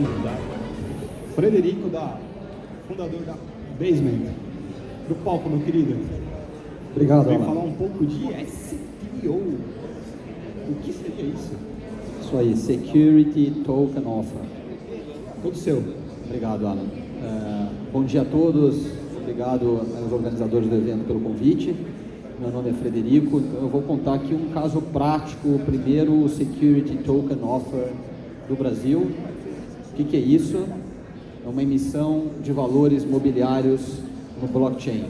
convidado, Frederico, fundador da Basement. Do palco, meu querido. Obrigado, Vem Alan. falar um pouco de STO. O que seria isso? Isso aí, Security Token Offer. Todo seu. Obrigado, Alan. Bom dia a todos. Obrigado aos organizadores do evento pelo convite. Meu nome é Frederico. Eu vou contar aqui um caso prático. O primeiro Security Token Offer do Brasil. O que é isso? É uma emissão de valores mobiliários no blockchain.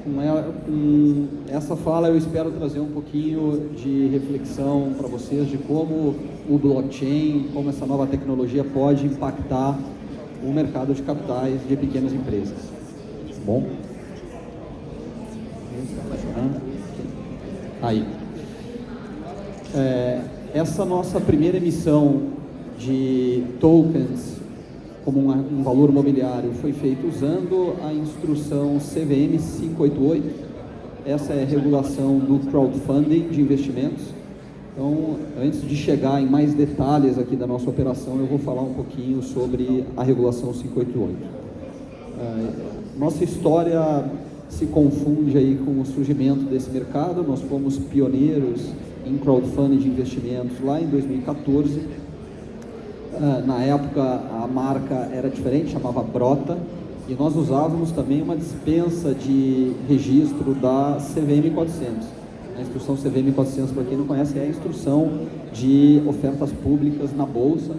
Com essa fala eu espero trazer um pouquinho de reflexão para vocês de como o blockchain, como essa nova tecnologia pode impactar o mercado de capitais de pequenas empresas. Bom? Aí. Essa nossa primeira emissão de tokens como um valor mobiliário foi feito usando a instrução CVM 588. Essa é a regulação do crowdfunding de investimentos. Então, antes de chegar em mais detalhes aqui da nossa operação, eu vou falar um pouquinho sobre a regulação 588. Nossa história se confunde aí com o surgimento desse mercado. Nós fomos pioneiros em crowdfunding de investimentos lá em 2014. Na época a marca era diferente, chamava Brota, e nós usávamos também uma dispensa de registro da CVM 400. A instrução CVM 400, para quem não conhece, é a instrução de ofertas públicas na Bolsa.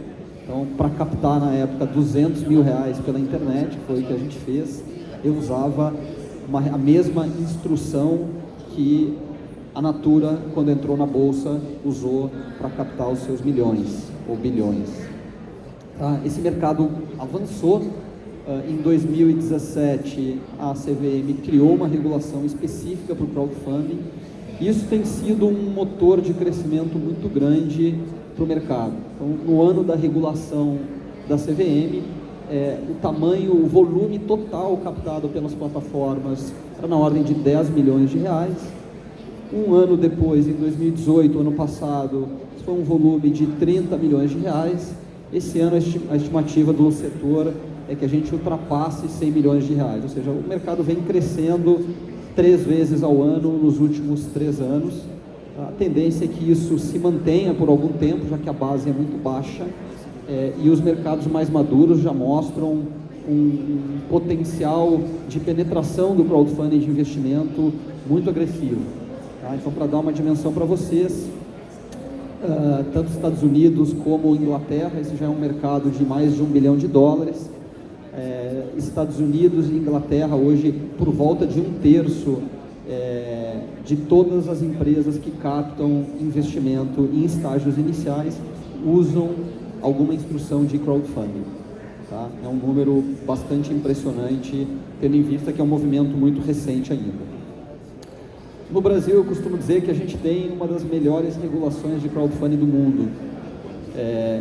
Então, para captar na época R$200 mil pela internet, foi o que a gente fez, eu usava a mesma instrução que a Natura, quando entrou na Bolsa, usou para captar os seus milhões ou bilhões. Esse mercado avançou. Em 2017, a CVM criou uma regulação específica para o crowdfunding. Isso tem sido um motor de crescimento muito grande para o mercado. Então, no ano da regulação da CVM, o volume total captado pelas plataformas era na ordem de R$10 milhões. Um ano depois, em 2018, ano passado, foi um volume de R$30 milhões. Esse ano a estimativa do setor é que a gente ultrapasse R$100 milhões, ou seja, o mercado vem crescendo 3 vezes ao ano nos últimos 3 anos. A tendência é que isso se mantenha por algum tempo, já que a base é muito baixa, e os mercados mais maduros já mostram um potencial de penetração do crowdfunding de investimento muito agressivo. Então, para dar uma dimensão para vocês, tanto Estados Unidos como Inglaterra, esse já é um mercado de mais de $1 bilhão. Estados Unidos e Inglaterra hoje, por volta de 1/3 de todas as empresas que captam investimento em estágios iniciais, usam alguma instrução de crowdfunding. É um número bastante impressionante, tendo em vista que é um movimento muito recente ainda. No Brasil, eu costumo dizer que a gente tem uma das melhores regulações de crowdfunding do mundo.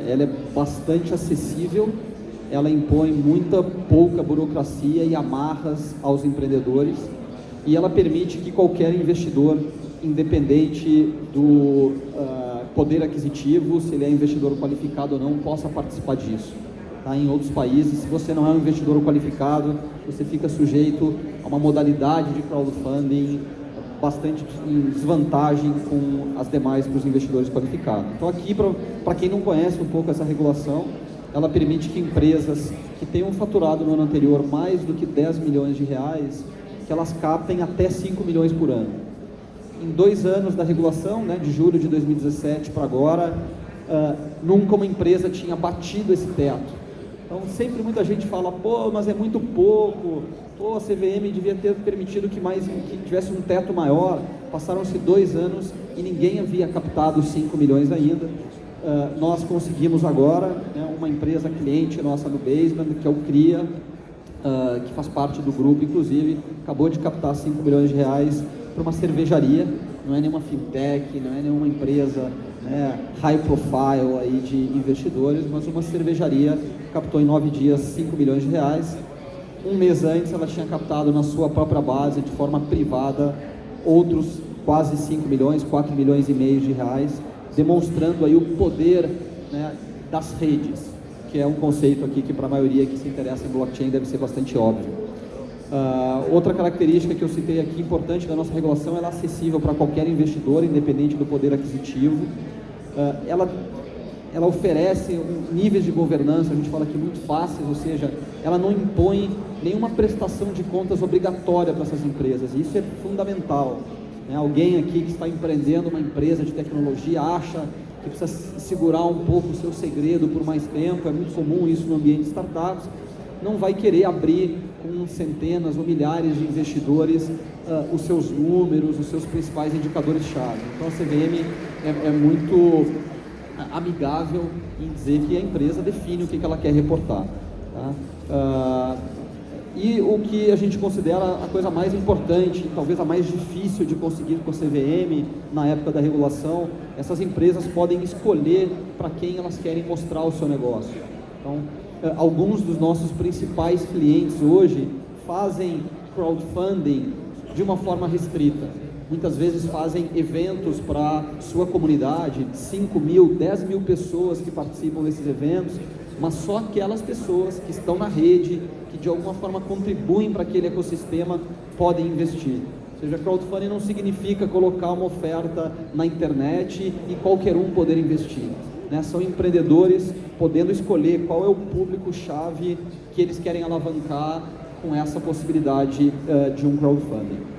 Ela é bastante acessível, ela impõe pouca burocracia e amarras aos empreendedores, e ela permite que qualquer investidor, independente do poder aquisitivo, se ele é investidor qualificado ou não, possa participar disso. Em outros países, se você não é um investidor qualificado, você fica sujeito a uma modalidade de crowdfunding bastante em desvantagem com as demais para os investidores qualificados. Então aqui, para quem não conhece um pouco essa regulação, ela permite que empresas que tenham faturado no ano anterior mais do que R$10 milhões, que elas captem até 5 milhões por ano. Em 2 anos da regulação, de julho de 2017 para agora, nunca uma empresa tinha batido esse teto. Então, sempre muita gente fala, mas é muito pouco, a CVM devia ter permitido que tivesse um teto maior. Passaram-se 2 anos e ninguém havia captado 5 milhões ainda. Nós conseguimos agora, uma empresa cliente nossa no Basement, que é o CRIA, que faz parte do grupo, inclusive, acabou de captar R$5 milhões para uma cervejaria. Não é nenhuma fintech, não é nenhuma empresa high profile aí de investidores, mas uma cervejaria captou em 9 dias R$5 milhões. Um mês antes ela tinha captado na sua própria base, de forma privada, outros quase 5 milhões, R$4,5 milhões, demonstrando aí o poder das redes. que é um conceito aqui que para a maioria que se interessa em blockchain deve ser bastante óbvio. Outra característica que eu citei aqui, importante da nossa regulação, ela é acessível para qualquer investidor, independente do poder aquisitivo. Ela oferece níveis de governança, a gente fala aqui, muito fáceis, ou seja, ela não impõe nenhuma prestação de contas obrigatória para essas empresas, e isso é fundamental. Alguém aqui que está empreendendo uma empresa de tecnologia acha que precisa segurar um pouco o seu segredo por mais tempo, é muito comum isso no ambiente de startups, não vai querer abrir com centenas ou milhares de investidores os seus números, os seus principais indicadores-chave. Então a CVM é muito amigável em dizer que a empresa define o que ela quer reportar. Tá? E o que a gente considera a coisa mais importante, talvez a mais difícil de conseguir com a CVM na época da regulação, essas empresas podem escolher para quem elas querem mostrar o seu negócio. Então, alguns dos nossos principais clientes hoje fazem crowdfunding de uma forma restrita. Muitas vezes fazem eventos para sua comunidade, 5 mil, 10 mil pessoas que participam desses eventos, mas só aquelas pessoas que estão na rede, que de alguma forma contribuem para aquele ecossistema, podem investir. Ou seja, crowdfunding não significa colocar uma oferta na internet e qualquer um poder investir. São empreendedores podendo escolher qual é o público-chave que eles querem alavancar com essa possibilidade de um crowdfunding.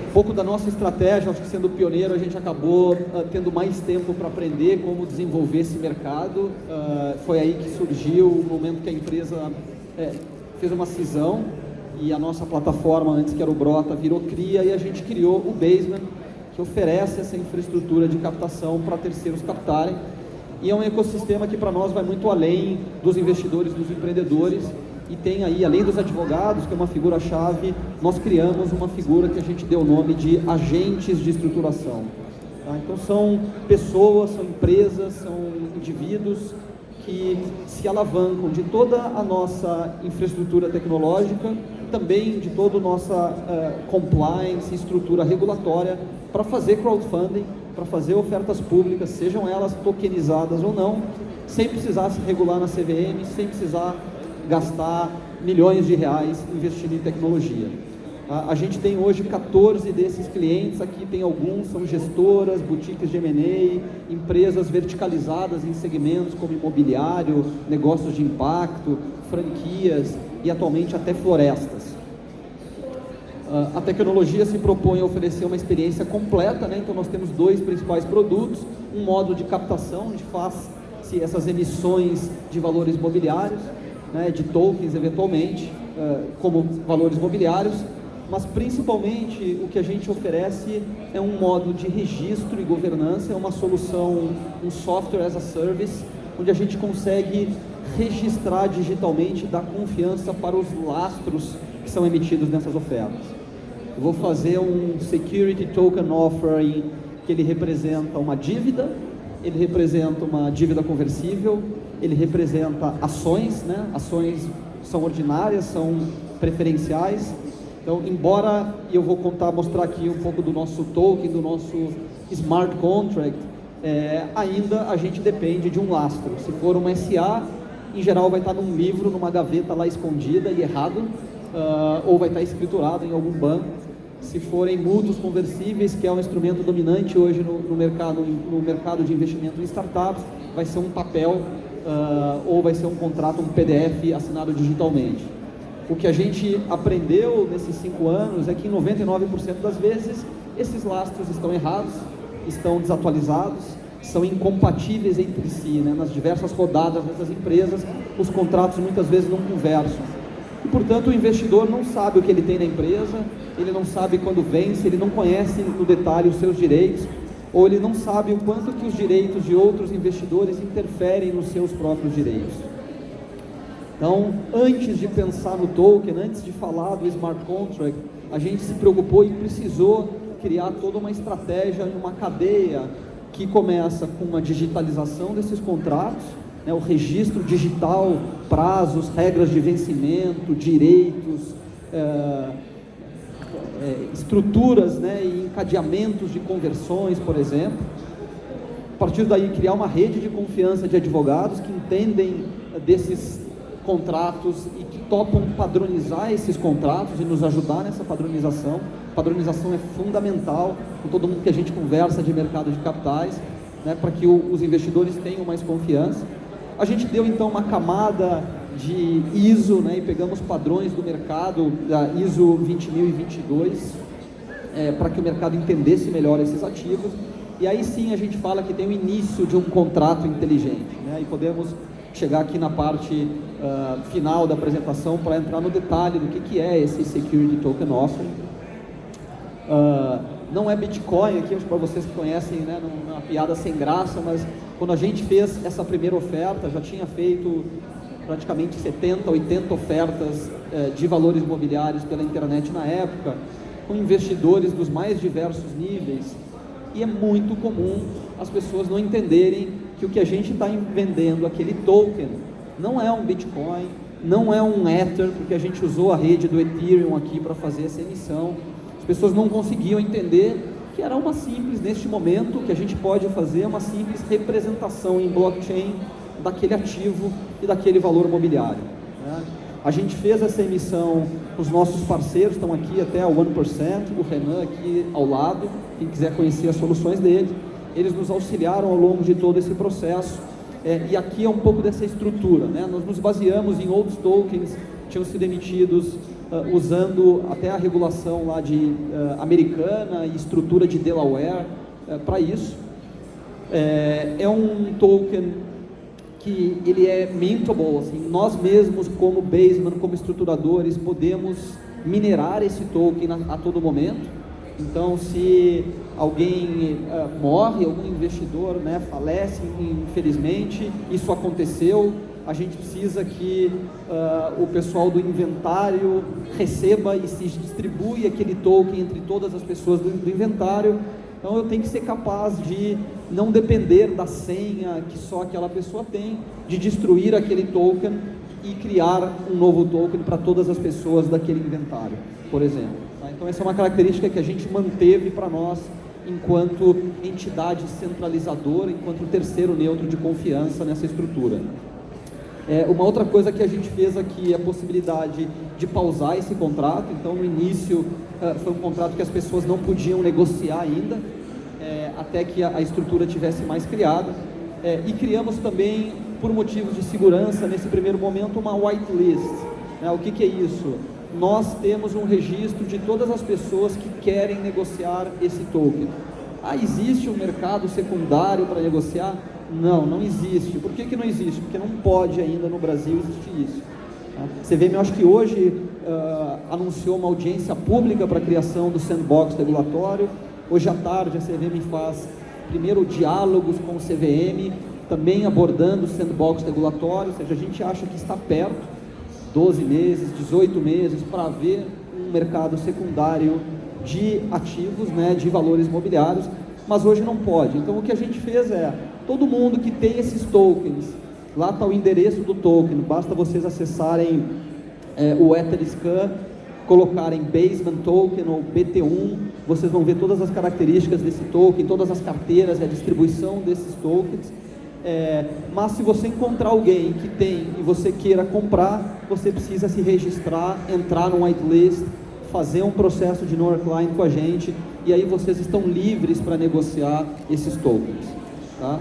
Um pouco da nossa estratégia, acho que sendo pioneiro, a gente acabou tendo mais tempo para aprender como desenvolver esse mercado. Foi aí que surgiu o momento que a empresa fez uma cisão e a nossa plataforma, antes que era o Brota, virou CRIA, e a gente criou o Basement, que oferece essa infraestrutura de captação para terceiros captarem, e é um ecossistema que para nós vai muito além dos investidores, dos empreendedores, e tem aí, além dos advogados, que é uma figura-chave, nós criamos uma figura que a gente deu o nome de agentes de estruturação. Tá? Então são pessoas, são empresas, são indivíduos que se alavancam de toda a nossa infraestrutura tecnológica, também de toda a nossa compliance, estrutura regulatória, para fazer crowdfunding, para fazer ofertas públicas, sejam elas tokenizadas ou não, sem precisar se regular na CVM, sem precisar gastar milhões de reais investindo em tecnologia. A gente tem hoje 14 desses clientes, aqui tem alguns, são gestoras, boutiques de M&A, empresas verticalizadas em segmentos como imobiliário, negócios de impacto, franquias e atualmente até florestas. A tecnologia se propõe a oferecer uma experiência completa, então nós temos dois principais produtos, um módulo de captação, onde faz-se essas emissões de valores imobiliários, de tokens eventualmente, como valores imobiliários, mas principalmente o que a gente oferece é um módulo de registro e governança, é uma solução, um software as a service, onde a gente consegue registrar digitalmente, dar confiança para os lastros que são emitidos nessas ofertas. Eu vou fazer um Security Token Offering, que ele representa uma dívida, ele representa uma dívida conversível, ele representa ações, ações são ordinárias, são preferenciais. Então, embora eu vou mostrar aqui um pouco do nosso token, do nosso smart contract, ainda a gente depende de um lastro. Se for uma SA, em geral vai estar num livro, numa gaveta lá escondida e errado, ou vai estar escriturado em algum banco. Se forem mútuos conversíveis, que é um instrumento dominante hoje no mercado de investimento em startups, vai ser um papel ou vai ser um contrato, um PDF assinado digitalmente. O que a gente aprendeu nesses 5 anos é que em 99% das vezes esses lastros estão errados, estão desatualizados, são incompatíveis entre si, nas diversas rodadas dessas empresas, os contratos muitas vezes não conversam. E, portanto, o investidor não sabe o que ele tem na empresa, ele não sabe quando vence, ele não conhece no detalhe os seus direitos, ou ele não sabe o quanto que os direitos de outros investidores interferem nos seus próprios direitos. Então, antes de pensar no token, antes de falar do smart contract, a gente se preocupou e precisou criar toda uma estratégia, uma cadeia que começa com uma digitalização desses contratos, o registro digital, prazos, regras de vencimento, direitos, estruturas e encadeamentos de conversões, por exemplo. partir daí criar uma rede de confiança de advogados que entendem desses contratos e que topam padronizar esses contratos e nos ajudar nessa padronização. Padronização é fundamental com todo mundo que a gente conversa de mercado de capitais, né, para que os investidores tenham mais confiança. A gente deu então uma camada de ISO, né, e pegamos padrões do mercado, da ISO 20022, para que o mercado entendesse melhor esses ativos. E aí sim a gente fala que tem o início de um contrato inteligente, né, e podemos chegar aqui na parte final da apresentação para entrar no detalhe do que é esse Security Token Offering. Não é Bitcoin aqui, acho que para vocês que conhecem, né, não é uma piada sem graça, mas quando a gente fez essa primeira oferta, já tinha feito praticamente 70, 80 ofertas de valores imobiliários pela internet na época, com investidores dos mais diversos níveis, e é muito comum as pessoas não entenderem que o que a gente está vendendo, aquele token, não é um Bitcoin, não é um Ether, porque a gente usou a rede do Ethereum aqui para fazer essa emissão. As pessoas não conseguiam entender que era uma simples, neste momento, que a gente pode fazer uma simples representação em blockchain daquele ativo e daquele valor imobiliário, né? A gente fez essa emissão, os nossos parceiros estão aqui até a 1%, o Renan aqui ao lado, quem quiser conhecer as soluções dele, eles nos auxiliaram ao longo de todo esse processo, e aqui é um pouco dessa estrutura, né? Nós nos baseamos em outros tokens que tinham sido emitidos usando até a regulação lá americana e estrutura de Delaware para isso. É um token que ele é mintable, assim, nós mesmos como Baseman, como estruturadores, podemos minerar esse token a todo momento. Então, se alguém morre, algum investidor, né, falece, infelizmente, isso aconteceu, a gente precisa que o pessoal do inventário receba e se distribui aquele token entre todas as pessoas do inventário. Então eu tenho que ser capaz de não depender da senha que só aquela pessoa tem, de destruir aquele token e criar um novo token para todas as pessoas daquele inventário, por exemplo. Então essa é uma característica que a gente manteve para nós enquanto entidade centralizadora, enquanto terceiro neutro de confiança nessa estrutura. Uma outra coisa que a gente fez aqui é a possibilidade de pausar esse contrato. Então no início foi um contrato que as pessoas não podiam negociar ainda, até que a estrutura tivesse mais criada, e criamos também, por motivos de segurança, nesse primeiro momento, uma whitelist, né? O que é isso? Nós temos um registro de todas as pessoas que querem negociar esse token. Existe um mercado secundário para negociar? Não, não existe. Por que não existe? Porque não pode ainda no Brasil existir isso. A CVM, eu acho que hoje anunciou uma audiência pública para a criação do sandbox regulatório. Hoje à tarde a CVM faz primeiro diálogos com o CVM, também abordando o sandbox regulatório, ou seja, a gente acha que está perto, 12 meses, 18 meses, para haver um mercado secundário de ativos, né, de valores imobiliários, mas hoje não pode. Então o que a gente fez todo mundo que tem esses tokens, lá está o endereço do token, basta vocês acessarem o Etherscan, colocarem Baseman Token ou BT1, vocês vão ver todas as características desse token, todas as carteiras e a distribuição desses tokens. Mas se você encontrar alguém que tem e você queira comprar, você precisa se registrar, entrar no whitelist, fazer um processo de no-client com a gente, e aí vocês estão livres para negociar esses tokens, tá?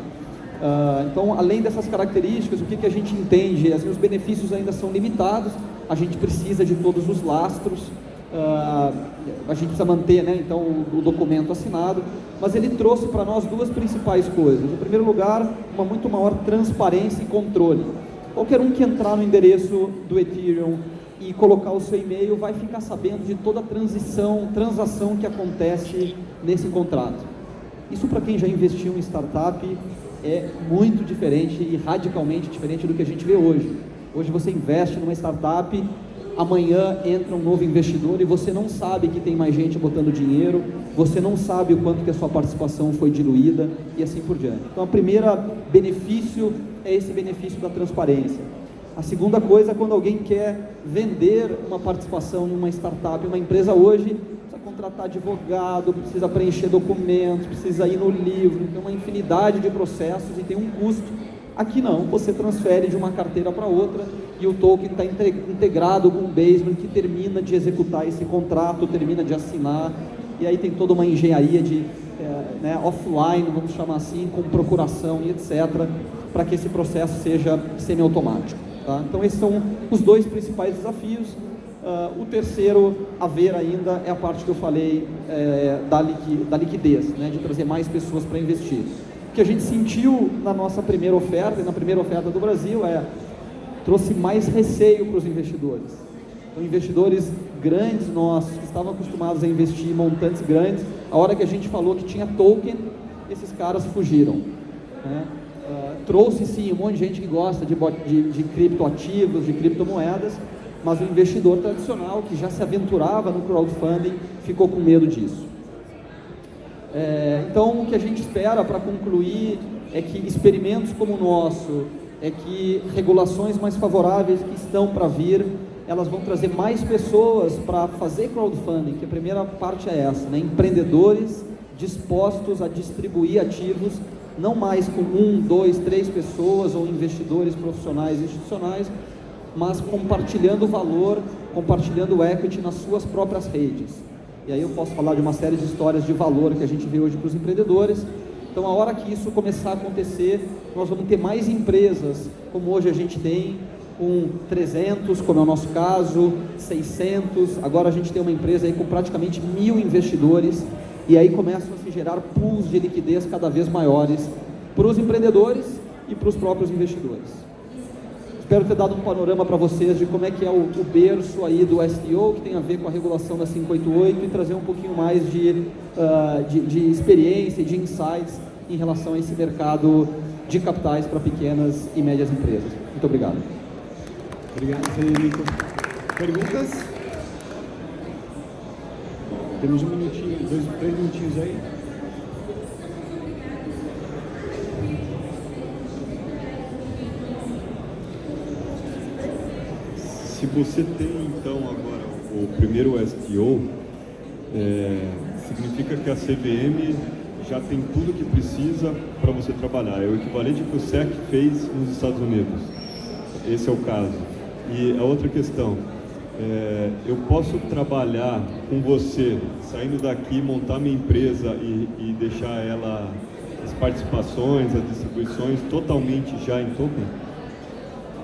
Então, além dessas características, o que a gente entende? Assim, os benefícios ainda são limitados, a gente precisa de todos os lastros, a gente precisa manter, né, então, o documento assinado, mas ele trouxe para nós duas principais coisas. Em primeiro lugar, uma muito maior transparência e controle. Qualquer um que entrar no endereço do Ethereum e colocar o seu e-mail vai ficar sabendo de toda a transação que acontece nesse contrato. Isso, para quem já investiu em startup, é muito diferente e radicalmente diferente do que a gente vê hoje. Hoje você investe numa startup, amanhã entra um novo investidor e você não sabe que tem mais gente botando dinheiro, você não sabe o quanto que a sua participação foi diluída e assim por diante. Então, o primeiro benefício é esse benefício da transparência. A segunda coisa é quando alguém quer vender uma participação em uma startup, uma empresa hoje, precisa contratar advogado, precisa preencher documentos, precisa ir no livro, tem uma infinidade de processos e tem um custo. Aqui não, você transfere de uma carteira para outra e o token está integrado com o Basement, que termina de executar esse contrato, termina de assinar, e aí tem toda uma engenharia de offline, vamos chamar assim, com procuração e etc., para que esse processo seja semiautomático. Tá? Então esses são os dois principais desafios. O terceiro a ver ainda é a parte que eu falei da liquidez, né, de trazer mais pessoas para investir. O que a gente sentiu na nossa primeira oferta, e na primeira oferta do Brasil, trouxe mais receio para os investidores. Então, investidores grandes nossos, que estavam acostumados a investir em montantes grandes, a hora que a gente falou que tinha token, esses caras fugiram. Né? Trouxe sim um monte de gente que gosta de criptoativos, de criptomoedas, mas o investidor tradicional, que já se aventurava no crowdfunding, ficou com medo disso. Então, o que a gente espera para concluir é que experimentos como o nosso, que regulações mais favoráveis que estão para vir, elas vão trazer mais pessoas para fazer crowdfunding, que a primeira parte é essa, né? Empreendedores dispostos a distribuir ativos, não mais com 1, 2, 3 pessoas ou investidores profissionais e institucionais, mas compartilhando valor, compartilhando equity nas suas próprias redes. E aí eu posso falar de uma série de histórias de valor que a gente vê hoje para os empreendedores. Então, a hora que isso começar a acontecer, nós vamos ter mais empresas, como hoje a gente tem, com 300, como é o nosso caso, 600, agora a gente tem uma empresa aí com praticamente 1.000 investidores, e aí começam a se gerar pools de liquidez cada vez maiores para os empreendedores e para os próprios investidores. Espero ter dado um panorama para vocês de como é que é o berço aí do STO, que tem a ver com a regulação da 588, e trazer um pouquinho mais de experiência e de insights em relação a esse mercado de capitais para pequenas e médias empresas. Muito obrigado. Obrigado, Frederico. Perguntas? Temos 1 minutinho, 2, 3 minutinhos aí. Se você tem, então, agora o primeiro STO, significa que a CVM já tem tudo que precisa para você trabalhar. É o equivalente que o SEC fez nos Estados Unidos. Esse é o caso. E a outra questão, eu posso trabalhar com você, saindo daqui, montar minha empresa e deixar ela, as participações, as distribuições, totalmente já em token?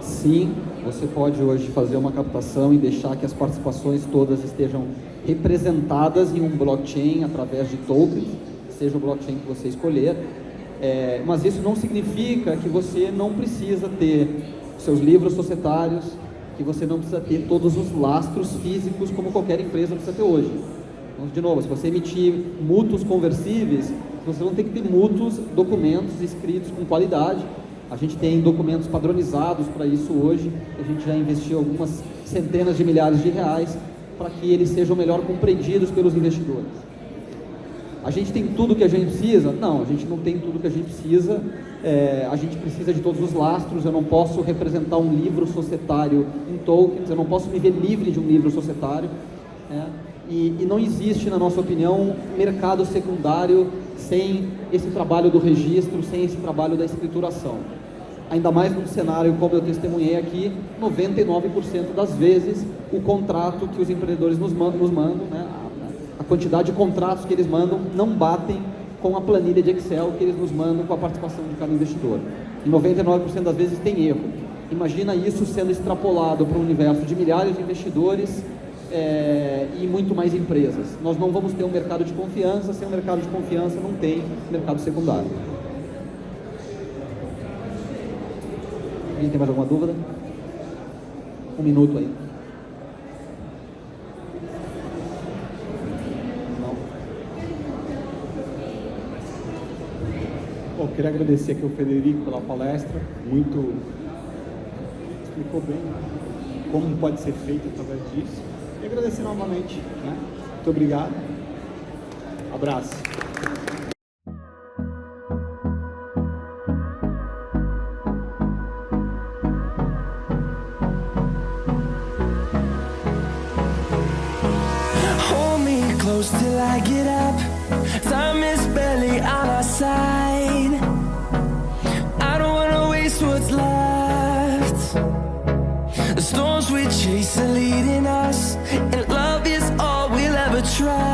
Sim, você pode hoje fazer uma captação e deixar que as participações todas estejam representadas em um blockchain através de tokens, seja o blockchain que você escolher, mas isso não significa que você não precisa ter seus livros societários, que você não precisa ter todos os lastros físicos como qualquer empresa precisa ter hoje. Então, de novo, se você emitir mútuos conversíveis, você não tem que ter mútuos, documentos escritos com qualidade. A gente tem documentos padronizados para isso hoje, a gente já investiu algumas centenas de milhares de reais para que eles sejam melhor compreendidos pelos investidores. A gente tem tudo que a gente precisa? Não, a gente não tem tudo que a gente precisa, a gente precisa de todos os lastros, eu não posso representar um livro societário em tokens, eu não posso me ver livre de um livro societário, e não existe, na nossa opinião, mercado secundário sem esse trabalho do registro, sem esse trabalho da escrituração. Ainda mais num cenário como eu testemunhei aqui, 99% das vezes o contrato que os empreendedores nos mandam, né, a quantidade de contratos que eles mandam não batem com a planilha de Excel que eles nos mandam com a participação de cada investidor. Em 99% das vezes tem erro. Imagina isso sendo extrapolado para um universo de milhares de investidores e muito mais empresas. Nós não vamos ter um mercado de confiança, sem um mercado de confiança não tem mercado secundário. Alguém tem mais alguma dúvida? 1 minuto aí. Não. Bom, queria agradecer aqui ao Frederico pela palestra, explicou bem como pode ser feito através disso. E agradecer novamente, né? Muito obrigado. Abraço. Hold me close till I get up. Time is barely on our side. I don't wanna waste what's left. The storms we chase are leading us, and love is all we'll ever try.